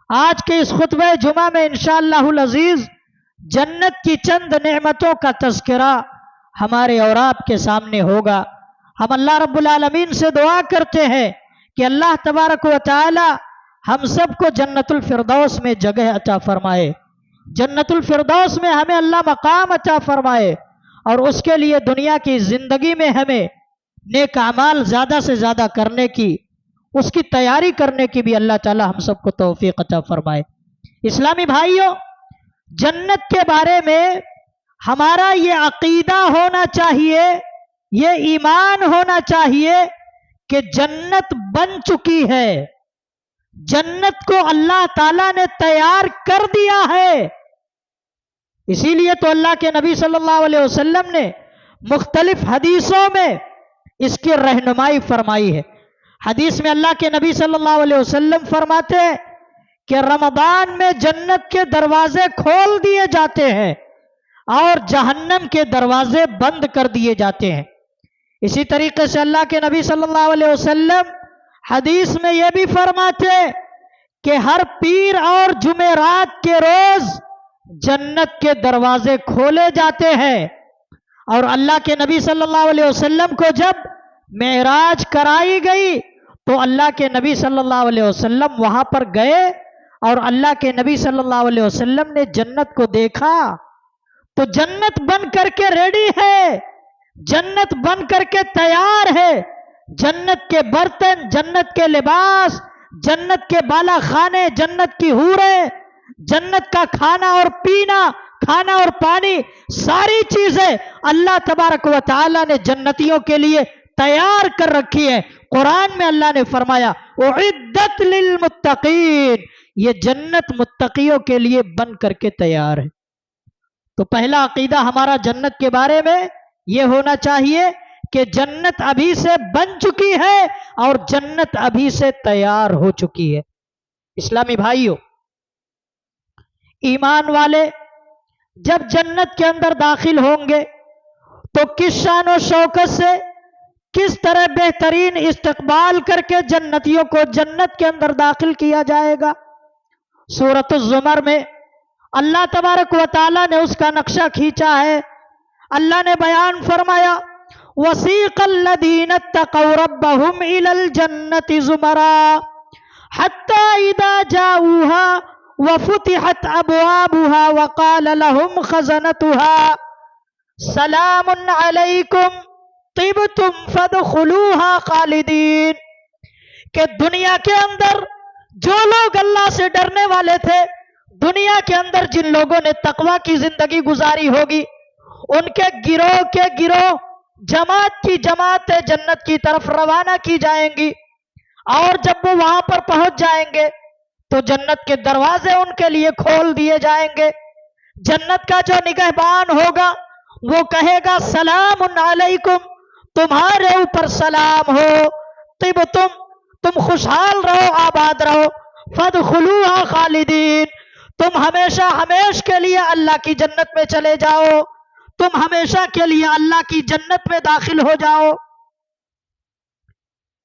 آج کے اس خطبہ جمعہ میں انشاءاللہ العزیز جنت کی چند نعمتوں کا تذکرہ ہمارے اور آپ کے سامنے ہوگا۔ ہم اللہ رب العالمین سے دعا کرتے ہیں کہ اللہ تبارک و تعالی ہم سب کو جنت الفردوس میں جگہ عطا فرمائے، جنت الفردوس میں ہمیں اللہ مقام عطا فرمائے، اور اس کے لیے دنیا کی زندگی میں ہمیں نیک اعمال زیادہ سے زیادہ کرنے کی، اس کی تیاری کرنے کی بھی اللہ تعالی ہم سب کو توفیق عطا فرمائے۔ اسلامی بھائیوں، جنت کے بارے میں ہمارا یہ عقیدہ ہونا چاہیے، یہ ایمان ہونا چاہیے کہ جنت بن چکی ہے، جنت کو اللہ تعالیٰ نے تیار کر دیا ہے۔ اسی لیے تو اللہ کے نبی صلی اللہ علیہ وسلم نے مختلف حدیثوں میں اس کی رہنمائی فرمائی ہے۔ حدیث میں اللہ کے نبی صلی اللہ علیہ وسلم فرماتے ہیں کہ رمضان میں جنت کے دروازے کھول دیے جاتے ہیں اور جہنم کے دروازے بند کر دیے جاتے ہیں۔ اسی طریقے سے اللہ کے نبی صلی اللہ علیہ وسلم حدیث میں یہ بھی فرماتے ہیں کہ ہر پیر اور جمعرات کے روز جنت کے دروازے کھولے جاتے ہیں، اور اللہ کے نبی صلی اللہ علیہ وسلم کو جب معراج کرائی گئی تو اللہ کے نبی صلی اللہ علیہ وسلم وہاں پر گئے، اور اللہ کے نبی صلی اللہ علیہ وسلم نے جنت کو دیکھا تو جنت بن کر کے ریڈی ہے، جنت بن کر کے تیار ہے، جنت کے برتن، جنت کے لباس، جنت کے بالا خانے، جنت کی حوریں، جنت کا کھانا اور پینا، کھانا اور پانی، ساری چیزیں اللہ تبارک و تعالی نے جنتیوں کے لیے تیار کر رکھی ہے۔ قرآن میں اللہ نے فرمایا اعدت للمتقین، یہ جنت متقیوں کے لیے بن کر کے تیار ہے۔ تو پہلا عقیدہ ہمارا جنت کے بارے میں یہ ہونا چاہیے کہ جنت ابھی سے بن چکی ہے اور جنت ابھی سے تیار ہو چکی ہے۔ اسلامی بھائیوں، ایمان والے جب جنت کے اندر داخل ہوں گے تو کس شان و شوکت سے، کس طرح بہترین استقبال کر کے جنتیوں کو جنت کے اندر داخل کیا جائے گا۔ سورۃ الزمر میں اللہ تبارک و تعالی نے اس کا نقشہ کھینچا ہے۔ اللہ نے بیان فرمایا وَسِيقَ الَّذِينَ اتَّقَوْا رَبَّهُمْ إِلَى الْجَنَّةِ زُمَرًا حَتَّى إِذَا جَاءُوهَا وَفُتِحَتْ أَبْوَابُهَا وَقَالَ لَهُمْ خَزَنَتُهَا سَلَامٌ عَلَيْكُمْ طِبْتُمْ فَادْخُلُوهَا خَالِدِينَ، کہ دنیا کے اندر جو لوگ اللہ سے ڈرنے والے تھے، دنیا کے اندر جن لوگوں نے تقوی کی زندگی گزاری ہوگی، ان کے گروہ کے گروہ، جماعت کی جماعتیں جنت کی طرف روانہ کی جائیں گی، اور جب وہ وہاں پر پہنچ جائیں گے تو جنت کے دروازے ان کے لیے کھول دیے جائیں گے۔ جنت کا جو نگہبان ہوگا وہ کہے گا سلام علیکم، تمہارے اوپر سلام ہو، طب تم خوشحال رہو، آباد رہو، فادخلوها خالدین، تم ہمیشہ ہمیش کے لیے اللہ کی جنت میں چلے جاؤ، تم ہمیشہ کے لیے اللہ کی جنت میں داخل ہو جاؤ۔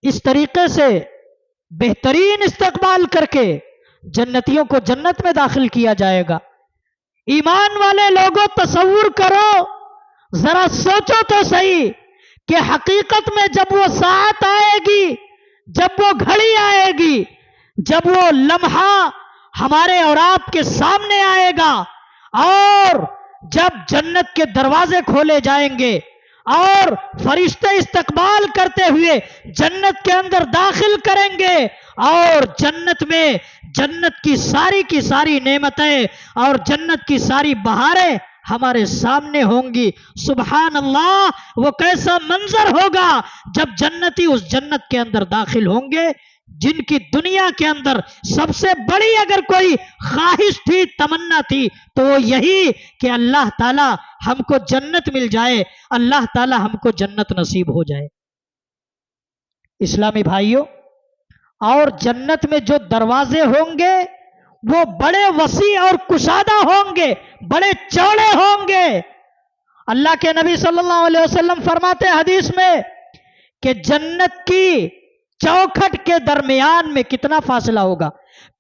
اس طریقے سے بہترین استقبال کر کے جنتیوں کو جنت میں داخل کیا جائے گا۔ ایمان والے لوگوں، تصور کرو، ذرا سوچو تو صحیح کہ حقیقت میں جب وہ ساعت آئے گی، جب وہ گھڑی آئے گی، جب وہ لمحہ ہمارے اور آپ کے سامنے آئے گا، اور جب جنت کے دروازے کھولے جائیں گے اور فرشتے استقبال کرتے ہوئے جنت کے اندر داخل کریں گے، اور جنت میں جنت کی ساری نعمتیں اور جنت کی ساری بہاریں ہمارے سامنے ہوں گی، سبحان اللہ، وہ کیسا منظر ہوگا جب جنتی اس جنت کے اندر داخل ہوں گے جن کی دنیا کے اندر سب سے بڑی اگر کوئی خواہش تھی، تمنا تھی، تو وہ یہی کہ اللہ تعالی ہم کو جنت مل جائے، اللہ تعالی ہم کو جنت نصیب ہو جائے۔ اسلامی بھائیوں، اور جنت میں جو دروازے ہوں گے وہ بڑے وسیع اور کشادہ ہوں گے، بڑے چوڑے ہوں گے۔ اللہ کے نبی صلی اللہ علیہ وسلم فرماتے حدیث میں کہ جنت کی چوکھٹ کے درمیان میں کتنا فاصلہ ہوگا؟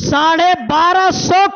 1250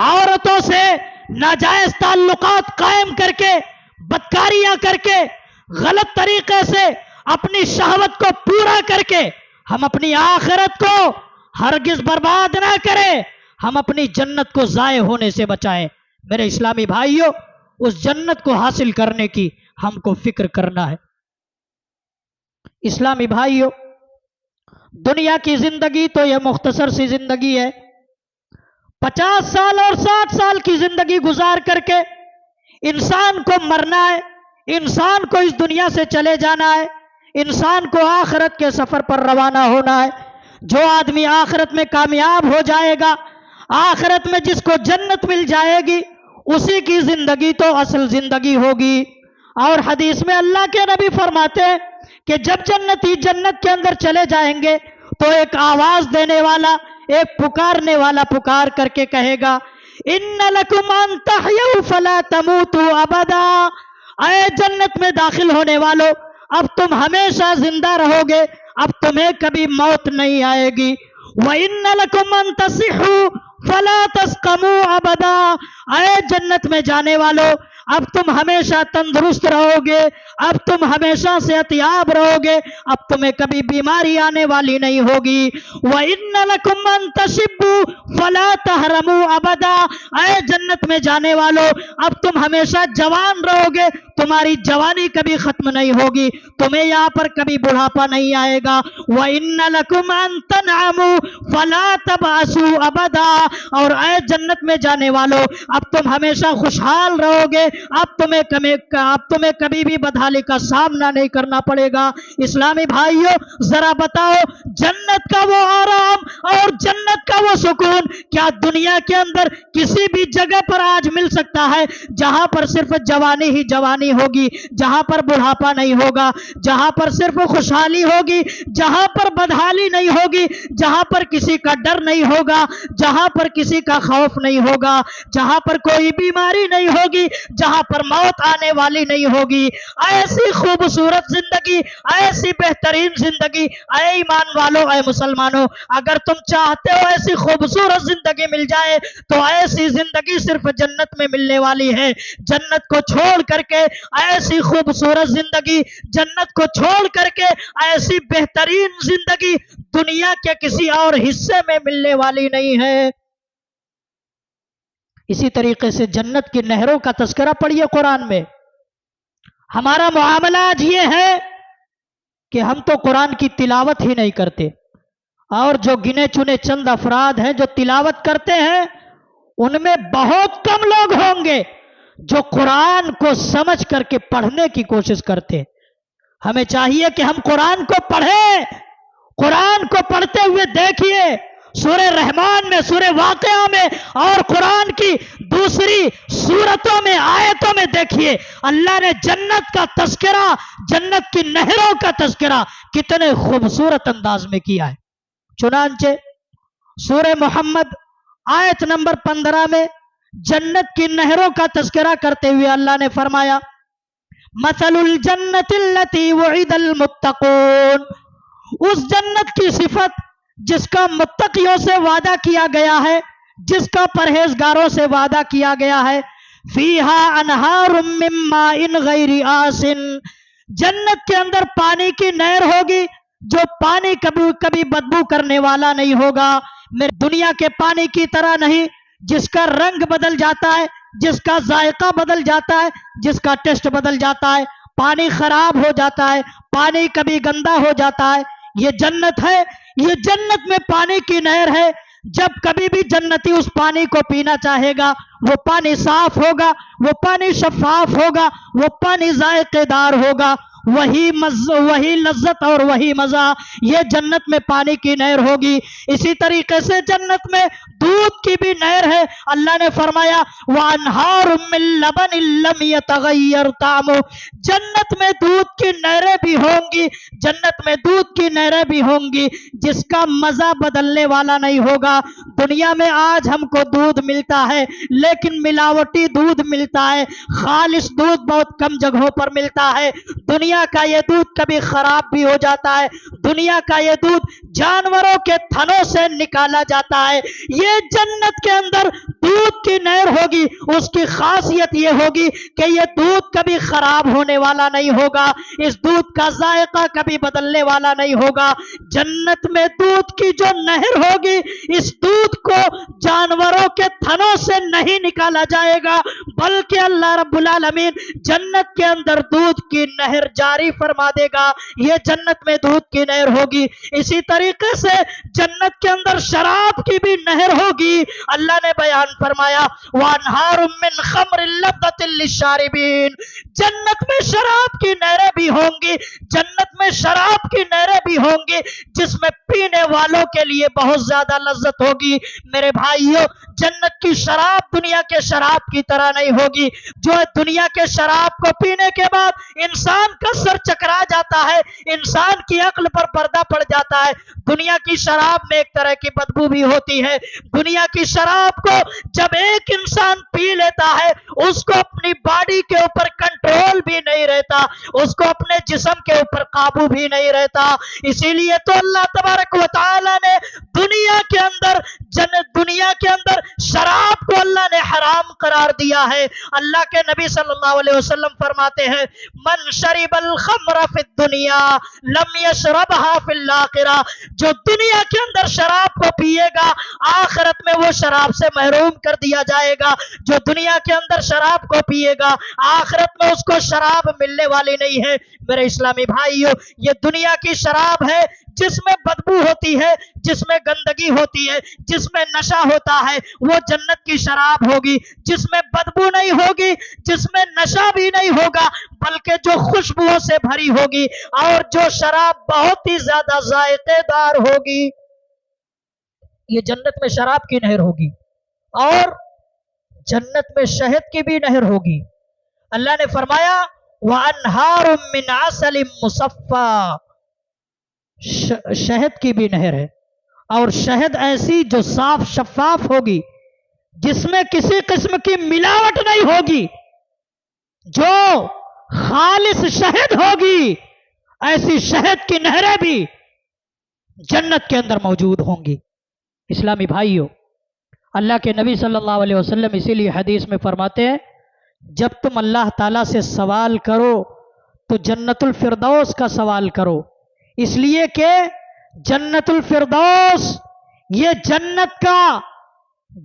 عورتوں سے ناجائز تعلقات قائم کر کے، بدکاریاں کر کے، غلط طریقے سے اپنی شہوت کو پورا کر کے ہم اپنی آخرت کو ہرگز برباد نہ کریں، ہم اپنی جنت کو ضائع ہونے سے بچائیں۔ میرے اسلامی بھائیوں، اس جنت کو حاصل کرنے کی ہم کو فکر کرنا ہے۔ اسلامی بھائیوں، دنیا کی زندگی تو یہ مختصر سی زندگی ہے۔ 50 سال اور 60 سال کی زندگی گزار کر کے انسان کو مرنا ہے، انسان کو اس دنیا سے چلے جانا ہے، انسان کو آخرت کے سفر پر روانہ ہونا ہے۔ جو آدمی آخرت میں کامیاب ہو جائے گا، آخرت میں جس کو جنت مل جائے گی، اسی کی زندگی تو اصل زندگی ہوگی۔ اور حدیث میں اللہ کے نبی فرماتے ہیں کہ جب جنتی جنت کے اندر چلے جائیں گے تو ایک آواز دینے والا، ایک پکارنے والا پکار کر کے کہے گا، ان لکم ان تحیوا فلا تموتوا ابدا۔ اے جنت میں داخل ہونے والو، اب تم ہمیشہ زندہ رہو گے، اب تمہیں کبھی موت نہیں آئے گی۔ وَإِنَّ لَكُمْ أَن تَصِحُّوا فَلَا تَسْقَمُوا أَبَدًا۔ اے جنت میں جانے والو، اب تم ہمیشہ تندرست رہو گے، اب تم ہمیشہ صحت یاب رہو گے، اب تمہیں کبھی بیماری آنے والی نہیں ہوگی۔ وَإِنَّ لَكُمْ أَن تَشِبُّوا فَلَا تَحْرَمُوا أَبَدًا۔ اے جنت میں جانے والو، اب تم ہمیشہ جوان رہو گے، تمہاری جوانی کبھی ختم نہیں ہوگی، تمہیں یہاں پر کبھی بڑھاپا نہیں آئے گا۔ وَإِنَّ لَكُمْ أَن تَنْعَمُوا فَلَا تَبْعَثُوا أَبَدًا۔ اور اے جنت میں جانے والو، اب تم ہمیشہ خوشحال رہو گے، اب تمہیں کبھی بھی بدحالی کا سامنا نہیں کرنا پڑے گا۔ اسلامی بھائیوں، ذرا بتاؤ، جنت کا وہ آرام اور جنت کا وہ سکون کیا دنیا کے اندر کسی بھی جگہ پر آج مل سکتا ہے؟ جہاں پر صرف جوانی ہی جوانی ہوگی، جہاں پر بڑھاپا نہیں ہوگا، جہاں پر صرف خوشحالی ہوگی، جہاں پر بدحالی نہیں ہوگی، جہاں پر کسی کا ڈر نہیں ہوگا، جہاں پر کسی کا خوف نہیں ہوگا، جہاں پر کوئی بیماری نہیں ہوگی، جہاں پر موت آنے والی نہیں ہوگی۔ ایسی خوبصورت زندگی، ایسی بہترین زندگی، اے ایمان والو، اے مسلمانوں، اگر تم چاہتے ہو ایسی خوبصورت زندگی مل جائے تو ایسی زندگی صرف جنت میں ملنے والی ہے۔ جنت کو چھوڑ کر کے ایسی خوبصورت زندگی، جنت کو چھوڑ کر کے ایسی بہترین زندگی دنیا کے کسی اور حصے میں ملنے والی نہیں ہے۔ اسی طریقے سے جنت کی نہروں کا تذکرہ پڑھیے قرآن میں۔ ہمارا معاملہ آج یہ ہے کہ ہم تو قرآن کی تلاوت ہی نہیں کرتے، اور جو گنے چنے چند افراد ہیں جو تلاوت کرتے ہیں، ان میں بہت کم لوگ ہوں گے جو قرآن کو سمجھ کر کے پڑھنے کی کوشش کرتے ہیں۔ ہمیں چاہیے کہ ہم قرآن کو پڑھیں، قرآن کو پڑھتے ہوئے دیکھیے، سورہ رحمان میں، سورہ واقعہ میں اور قرآن کی دوسری سورتوں میں، آیتوں میں دیکھیے، اللہ نے جنت کا تذکرہ، جنت کی نہروں کا تذکرہ کتنے خوبصورت انداز میں کیا ہے۔ چنانچہ سورہ محمد آیت نمبر 15 میں جنت کی نہروں کا تذکرہ کرتے ہوئے اللہ نے فرمایا، مثل الجنت التي وعد المتقون۔ اس جنت کی صفت جس کا متقیوں سے وعدہ کیا گیا ہے، جس کا پرہیزگاروں سے وعدہ کیا گیا ہے، فیہا انہار من ماء غیر آسن۔ جنت کے اندر پانی کی نہر ہوگی، جو پانی کبھی بدبو کرنے والا نہیں ہوگا۔ دنیا کے پانی کی طرح نہیں، جس کا رنگ بدل جاتا ہے، جس کا ذائقہ بدل جاتا ہے، جس کا ٹیسٹ بدل جاتا ہے، پانی خراب ہو جاتا ہے، پانی کبھی گندا ہو جاتا ہے۔ یہ جنت ہے، یہ جنت میں پانی کی نہر ہے۔ جب کبھی بھی جنتی اس پانی کو پینا چاہے گا، وہ پانی صاف ہوگا، وہ پانی شفاف ہوگا، وہ پانی ذائقے دار ہوگا، وہی لذت اور وہی مزہ، یہ جنت میں پانی کی نہر ہوگی۔ اسی طریقے سے جنت میں دودھ کی بھی نہر ہے۔ اللہ نے فرمایا، وَأَنْهَارٌ مِّن لَبَنٍ لَّمْ يَتَغَيَّرْ طَعْمُهُ۔ جنت میں دودھ کی نہریں بھی ہوں گی، جنت میں دودھ کی نہریں بھی ہوں گی جس کا مزہ بدلنے والا نہیں ہوگا۔ دنیا میں آج ہم کو دودھ ملتا ہے، لیکن ملاوٹی دودھ ملتا ہے، خالص دودھ بہت کم جگہوں پر ملتا ہے۔ دنیا کا یہ دودھ کبھی خراب بھی ہو جاتا ہے، دنیا کا یہ دودھ جانوروں کے تھنوں سے نکالا جاتا ہے۔ یہ جنت کے اندر دودھ کی نہر ہوگی، اس کی خاصیت یہ ہوگی کہ یہ دودھ کبھی خراب ہونے والا نہیں ہوگا، اس دودھ کا ذائقہ کبھی بدلنے والا نہیں ہوگا۔ جنت میں دودھ کی جو نہر ہوگی، اس دودھ کو جانوروں کے تھنوں سے نہیں نکالا جائے گا، بلکہ اللہ رب العالمین جنت کے اندر دودھ کی نہر جاری فرما دے گا۔ یہ جنت میں دودھ کی نہر ہوگی۔ اسی طریقے سے جنت کے اندر شراب کی بھی نہر ہوگی۔ اللہ نے بیان فرمایا وَأَنْهَارٌ مِّنْ خَمْرٍ لَذَّةٍ لِّلشَّارِبِينَ، جنت میں شراب کی نہریں بھی ہوں گی، جنت میں شراب کی نہریں بھی ہوں گی جس میں پینے والوں کے لیے بہت زیادہ لذت ہوگی۔ میرے بھائیوں، جنت کی شراب دنیا کے شراب کی طرح نہیں ہوگی، جو دنیا کے شراب کو پینے کے بعد انسان کا سر چکرا جاتا ہے، انسان کی عقل پر پردہ پڑ جاتا ہے۔ دنیا کی شراب میں ایک طرح کی بدبو بھی ہوتی ہے۔ دنیا کی شراب کو جب ایک انسان پی لیتا ہے، اس کو اپنی باڈی کے اوپر کنٹرول بھی نہیں رہتا، اس کو اپنے جسم کے اوپر قابو بھی نہیں رہتا۔ اسی لیے تو اللہ تبارک و تعالی نے دنیا کے اندر شراب کو اللہ نے حرام قرار دیا ہے۔ اللہ کے نبی صلی اللہ علیہ وسلم فرماتے ہیں من شرب الخمر فی الدنیا لم یشربها فی الاخرہ، جو دنیا کے اندر شراب کو پیے گا آخرت میں وہ شراب سے محروم کر دیا جائے گا۔ جو دنیا کے اندر شراب کو پیے گا آخرت میں اس کو شراب ملنے والی نہیں ہے۔ میرے اسلامی بھائیوں، یہ دنیا کی شراب ہے جس میں بدبو ہوتی ہے، جس میں گندگی ہوتی ہے، جس میں نشہ ہوتا ہے، وہ جنت کی شراب ہوگی جس میں بدبو نہیں ہوگی، جس میں نشہ بھی نہیں ہوگا، بلکہ جو خوشبوؤں سے بھری ہوگی اور جو شراب بہت ہی زیادہ ذائقے دار ہوگی۔ یہ جنت میں شراب کی نہر ہوگی اور جنت میں شہد کی بھی نہر ہوگی۔ اللہ نے فرمایا وَأَنْهَارٌ مِّنْ عَسَلٍ مُّصَفًّى، شہد کی بھی نہر ہے، اور شہد ایسی جو صاف شفاف ہوگی، جس میں کسی قسم کی ملاوٹ نہیں ہوگی، جو خالص شہد ہوگی، ایسی شہد کی نہریں بھی جنت کے اندر موجود ہوں گی۔ اسلامی بھائیوں، اللہ کے نبی صلی اللہ علیہ وسلم اسی لیے حدیث میں فرماتے ہیں جب تم اللہ تعالیٰ سے سوال کرو تو جنت الفردوس کا سوال کرو، اس لیے کہ جنت الفردوس یہ جنت کا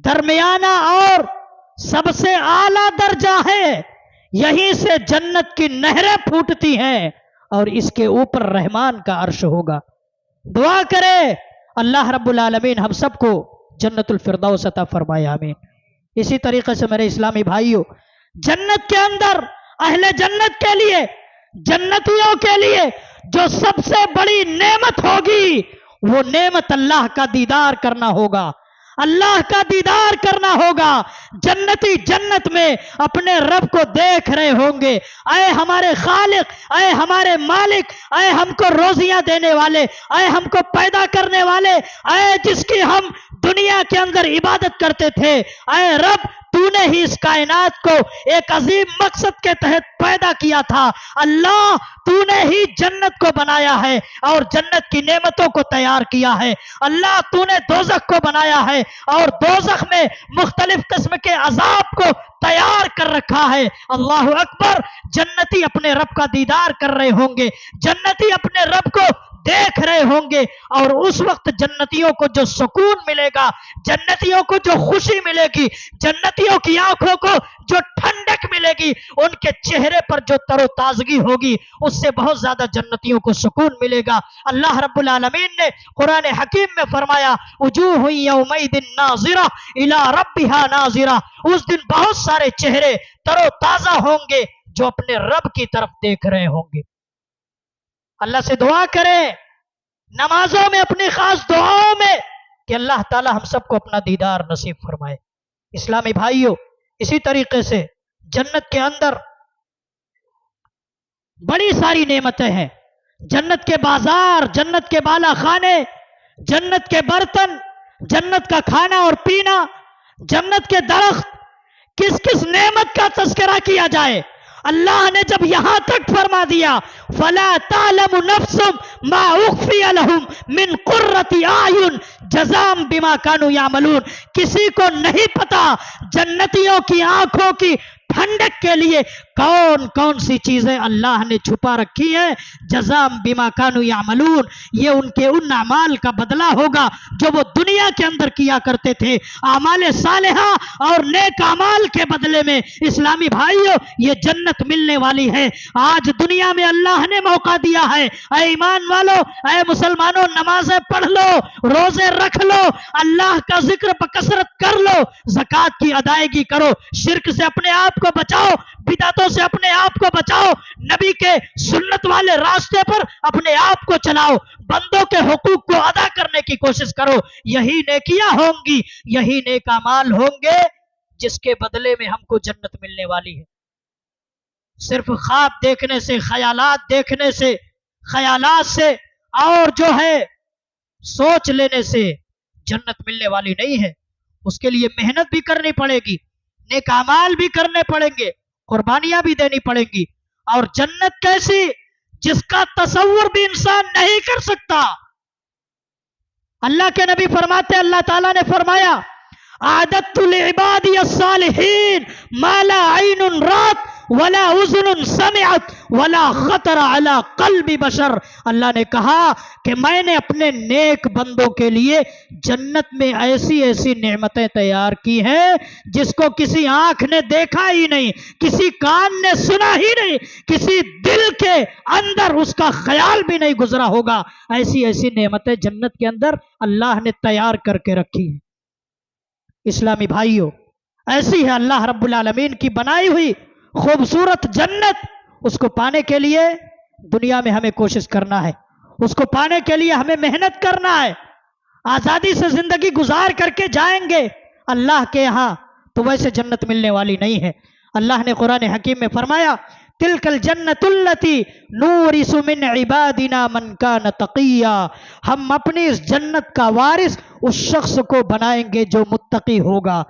درمیانہ اور سب سے اعلیٰ درجہ ہے، یہیں سے جنت کی نہریں پھوٹتی ہیں اور اس کے اوپر رحمان کا عرش ہوگا۔ دعا کرے اللہ رب العالمین ہم سب کو جنت الفردوس عطا فرمائے، آمین۔ اسی طریقے سے میرے اسلامی بھائیوں، جنت کے اندر اہل جنت کے لیے، جنتیوں کے لیے جو سب سے بڑی نعمت ہوگی وہ نعمت اللہ کا دیدار کرنا ہوگا، اللہ کا دیدار کرنا ہوگا۔ جنتی جنت میں اپنے رب کو دیکھ رہے ہوں گے، اے ہمارے خالق، اے ہمارے مالک، اے ہم کو روزیاں دینے والے، اے ہم کو پیدا کرنے والے، اے جس کی ہم دنیا کے اندر عبادت کرتے تھے، اے رب تو نے ہی اس کائنات کو ایک عظیم مقصد کے تحت پیدا کیا تھا، اللہ تو نے ہی جنت کو بنایا ہے اور جنت کی نعمتوں کو تیار کیا ہے، اللہ تو نے دوزخ کو بنایا ہے اور دوزخ میں مختلف قسم کے عذاب کو تیار کر رکھا ہے۔ اللہ اکبر، جنتی اپنے رب کا دیدار کر رہے ہوں گے، جنتی اپنے رب کو دیکھ رہے ہوں گے، اور اس وقت جنتیوں کو جو سکون ملے گا، جنتیوں کو جو خوشی ملے گی، جنتیوں کی آنکھوں کو جو ٹھنڈک ملے گی، ان کے چہرے پر جو تر و تازگی ہوگی، اس سے بہت زیادہ جنتیوں کو سکون ملے گا۔ اللہ رب العالمین نے قرآن حکیم میں فرمایا وجوہ یومئذ ناظرہ الی ربہا ناظرہ، اس دن بہت سارے چہرے تر و تازہ ہوں گے جو اپنے رب کی طرف دیکھ رہے ہوں گے۔ اللہ سے دعا کریں نمازوں میں، اپنی خاص دعاؤں میں، کہ اللہ تعالی ہم سب کو اپنا دیدار نصیب فرمائے۔ اسلامی بھائیوں، اسی طریقے سے جنت کے اندر بڑی ساری نعمتیں ہیں، جنت کے بازار، جنت کے بالا خانے، جنت کے برتن، جنت کا کھانا اور پینا، جنت کے درخت، کس کس نعمت کا تذکرہ کیا جائے؟ اللہ نے جب یہاں تک فرما دیا فلا تعلم نفس ما اخفی لهم من قرۃ اعین جزاء بما كانوا يعملون. کسی کو نہیں پتا جنتیوں کی آنکھوں کی ٹھنڈک کے لیے کون کون سی چیزیں اللہ نے چھپا رکھی ہیں. جزاء بما كانوا يعملون، یہ ان کے ان اعمال کا بدلہ ہوگا جو وہ دنیا کے اندر کیا کرتے تھے. اعمال صالحہ اور نیک اعمال کے بدلے میں اسلامی بھائیوں یہ جنت ملنے والی ہے. آج دنیا میں اللہ نے موقع دیا ہے. اے ایمان والو، اے مسلمانوں، نمازیں پڑھ لو، روزے رکھ لو، اللہ کا ذکر بکثرت کر لو، زکوٰۃ کی ادائیگی کرو، شرک سے اپنے آپ کو بچاؤ، بدعتوں سے اپنے آپ کو بچاؤ، نبی کے سنت والے راستے پر اپنے آپ کو چلاؤ، بندوں کے حقوق کو ادا کرنے کی کوشش کرو. یہی نیکیاں ہوں گی، یہی نیک اعمال ہوں گے جس کے بدلے میں ہم کو جنت ملنے والی ہے. صرف خواب دیکھنے سے، خیالات دیکھنے سے، خیالات سے اور جو ہے سوچ لینے سے جنت ملنے والی نہیں ہے. اس کے لیے محنت بھی کرنی پڑے گی، نیک اعمال بھی کرنے پڑیں گے، قربانیاں بھی دینی پڑیں گی. اور جنت کیسی؟ جس کا تصور بھی انسان نہیں کر سکتا. اللہ کے نبی فرماتے، اللہ تعالیٰ نے فرمایا اعددت لعبادی الصالحین ما لا عین رات ولا اذن سمعت ولا خطر علی قلب بشر. اللہ نے کہا کہ میں نے اپنے نیک بندوں کے لیے جنت میں ایسی ایسی نعمتیں تیار کی ہیں جس کو کسی آنکھ نے دیکھا ہی نہیں، کسی کان نے سنا ہی نہیں، کسی دل کے اندر اس کا خیال بھی نہیں گزرا ہوگا. ایسی ایسی نعمتیں جنت کے اندر اللہ نے تیار کر کے رکھی ہیں. اسلامی بھائیوں، ایسی ہے اللہ رب العالمین کی بنائی ہوئی خوبصورت جنت. اس کو پانے کے لیے دنیا میں ہمیں کوشش کرنا ہے، اس کو پانے کے لیے ہمیں محنت کرنا ہے. آزادی سے زندگی گزار کر کے جائیں گے اللہ کے یہاں تو ویسے جنت ملنے والی نہیں ہے. اللہ نے قرآن حکیم میں فرمایا تلک الجنت التی نورث من عبادنا من کان تقیا. ہم اپنی اس جنت کا وارث اس شخص کو بنائیں گے جو متقی ہوگا.